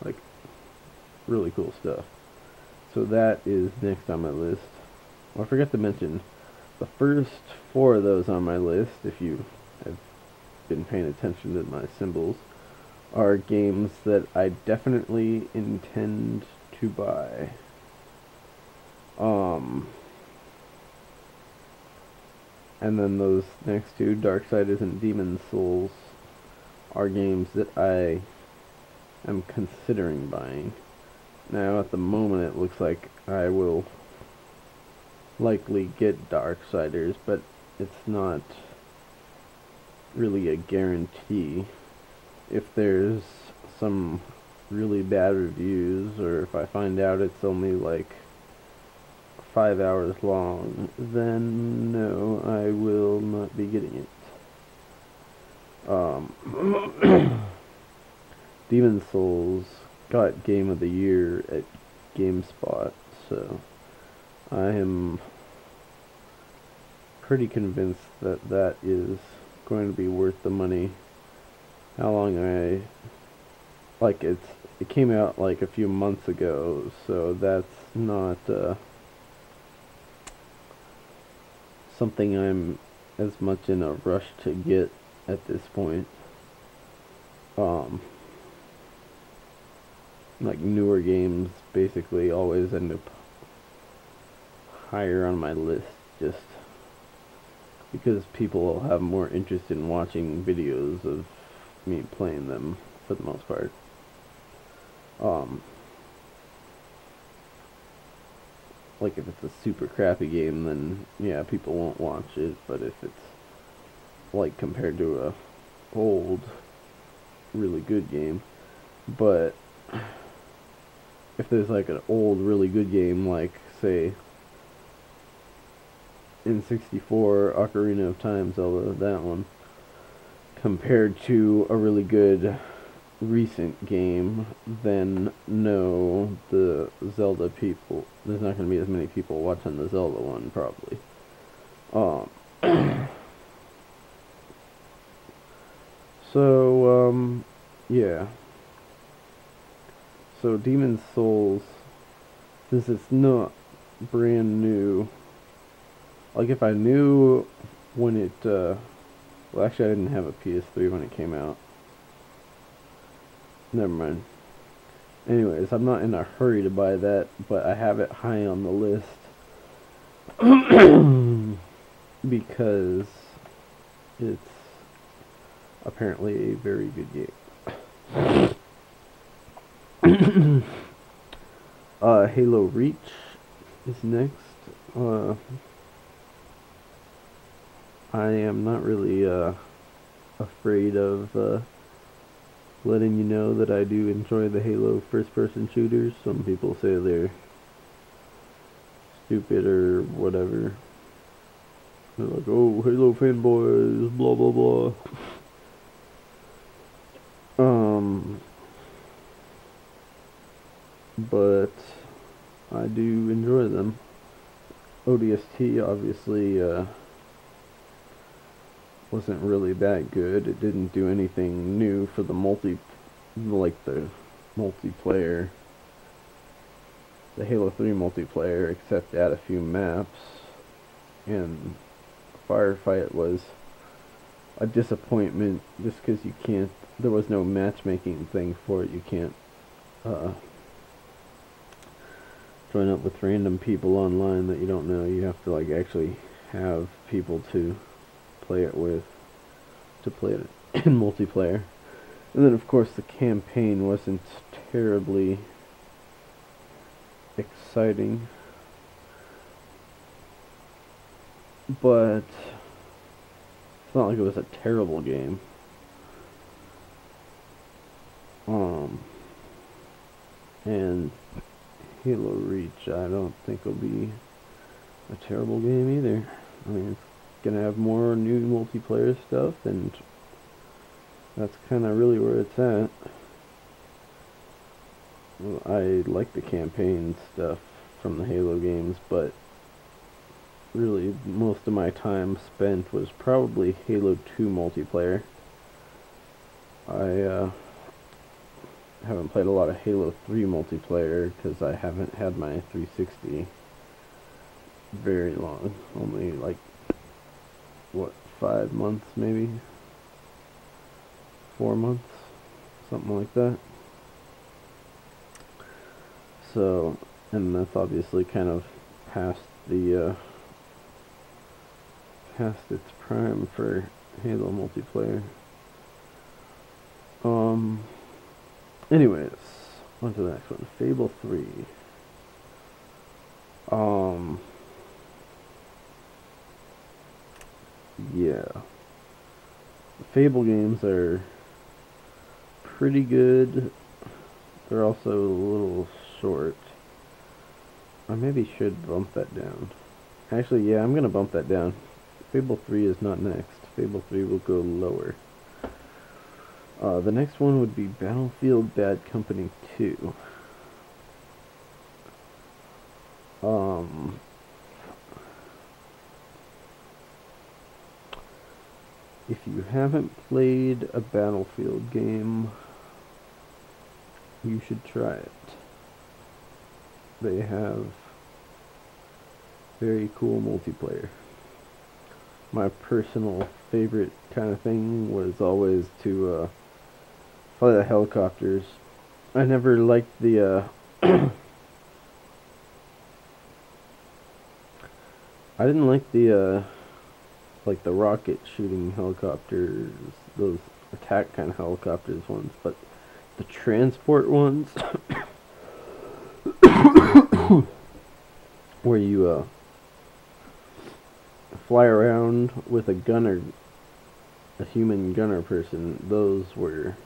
Like, really cool stuff. So that is next on my list. Well, I forgot to mention, the first four of those on my list, if you have been paying attention to my symbols, are games that I definitely intend to buy. And then those next two, Darksiders and Demon's Souls, are games that I am considering buying. Now, at the moment, it looks like I will likely get Darksiders, but it's not really a guarantee. If there's some really bad reviews, or if I find out it's only like 5 hours long, then no, I will not be getting it. Demon's Souls got Game of the Year at GameSpot, so I am pretty convinced that that is going to be worth the money. How long it came out like a few months ago, so that's not something I'm as much in a rush to get at this point. Like newer games basically always end up higher on my list just because people have more interest in watching videos of me playing them for the most part. Like if it's a super crappy game, then yeah, people won't watch it, but if it's like compared to a old really good game, but if there's like an old really good game like say N64 Ocarina of Time Zelda, that one, compared to a really good recent game, then no, the Zelda people, there's not going to be as many people watching the Zelda one, probably. So, yeah. So, Demon's Souls, since it's not brand new, like if I knew when it, well actually I didn't have a PS3 when it came out. Never mind. Anyways, I'm not in a hurry to buy that, but I have it high on the list because it's apparently a very good game. Halo Reach is next. I am not really afraid of letting you know that I do enjoy the Halo first-person shooters. Some people say they're stupid or whatever. They're like, oh, Halo fanboys, blah blah blah. But I do enjoy them. ODST obviously wasn't really that good. It didn't do anything new for the multiplayer, the Halo 3 multiplayer, except add a few maps, and Firefight was a disappointment just because there was no matchmaking thing for it. You can't join up with random people online that you don't know. You have to like actually have people to play it with, to play it in multiplayer. And then of course the campaign wasn't terribly exciting, but it's not like it was a terrible game. And Halo Reach, I don't think will be a terrible game either. I mean, it's gonna have more new multiplayer stuff, and that's kind of really where it's at. Well, I like the campaign stuff from the Halo games, but really most of my time spent was probably Halo 2 multiplayer. I haven't played a lot of Halo 3 multiplayer because I haven't had my 360 very long. Only like, what, 5 months maybe? 4 months? Something like that. So, and that's obviously kind of past the, past its prime for Halo multiplayer. Anyways, on to the next one. Fable 3. Yeah. The Fable games are pretty good. They're also a little short. I maybe should bump that down. Actually, yeah, I'm gonna bump that down. Fable 3 is not next. Fable 3 will go lower. The next one would be Battlefield Bad Company 2. If you haven't played a Battlefield game, you should try it. They have very cool multiplayer. My personal favorite kind of thing was always to fly the helicopters. I never liked the I didn't like the like the rocket shooting helicopters, those attack kind of helicopters ones, but the transport ones where you fly around with a gunner, a human gunner person, those were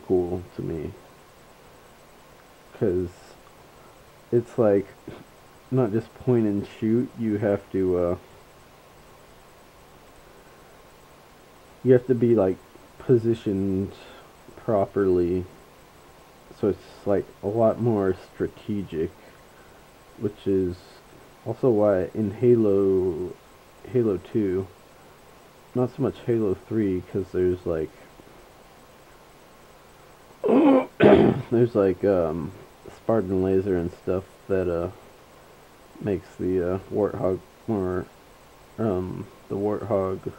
cool to me, because it's like not just point and shoot. You have to be like positioned properly, so it's like a lot more strategic, which is also why in Halo 2, not so much Halo 3, because there's like Spartan laser and stuff that makes the Warthog more the Warthog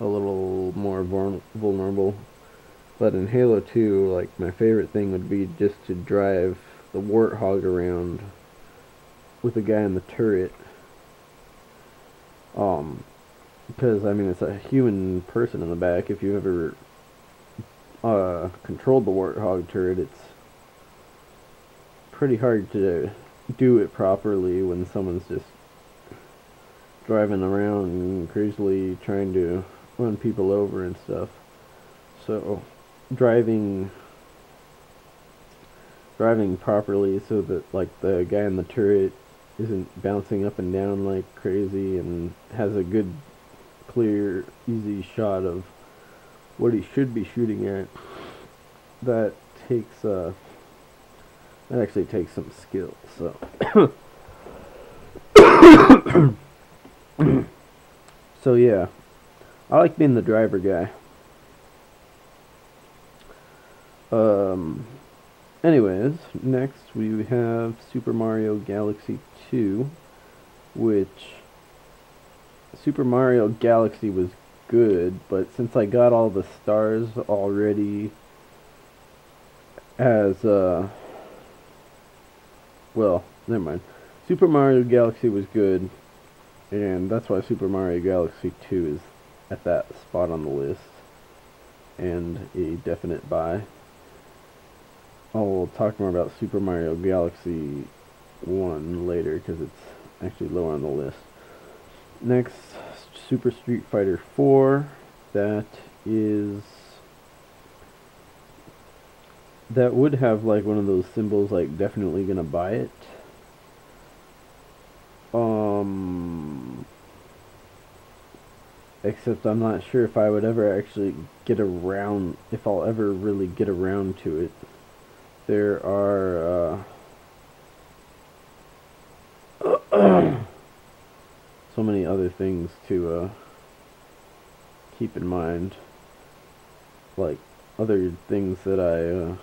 a little more vulnerable. But in Halo 2, like, my favorite thing would be just to drive the Warthog around with a guy in the turret. Because, I mean, it's a human person in the back. If you've ever controlled the Warthog turret, it's pretty hard to do it properly when someone's just driving around crazily trying to run people over and stuff. So driving properly so that like the guy in the turret isn't bouncing up and down like crazy and has a good clear easy shot of what he should be shooting at, that actually takes some skill. So so yeah, I like being the driver guy. Anyways, next we have Super Mario Galaxy 2, which Super Mario Galaxy was good, but since I got all the stars already as well, never mind. Super Mario Galaxy was good, and that's why Super Mario Galaxy 2 is at that spot on the list, and a definite buy. I'll talk more about Super Mario Galaxy 1 later, because it's actually lower on the list. Next, Super Street Fighter 4. That would have like one of those symbols like definitely gonna buy it. Except I'm not sure if I would ever actually get around, if I'll ever really get around to it. There are so many other things to keep in mind. Like, other things that I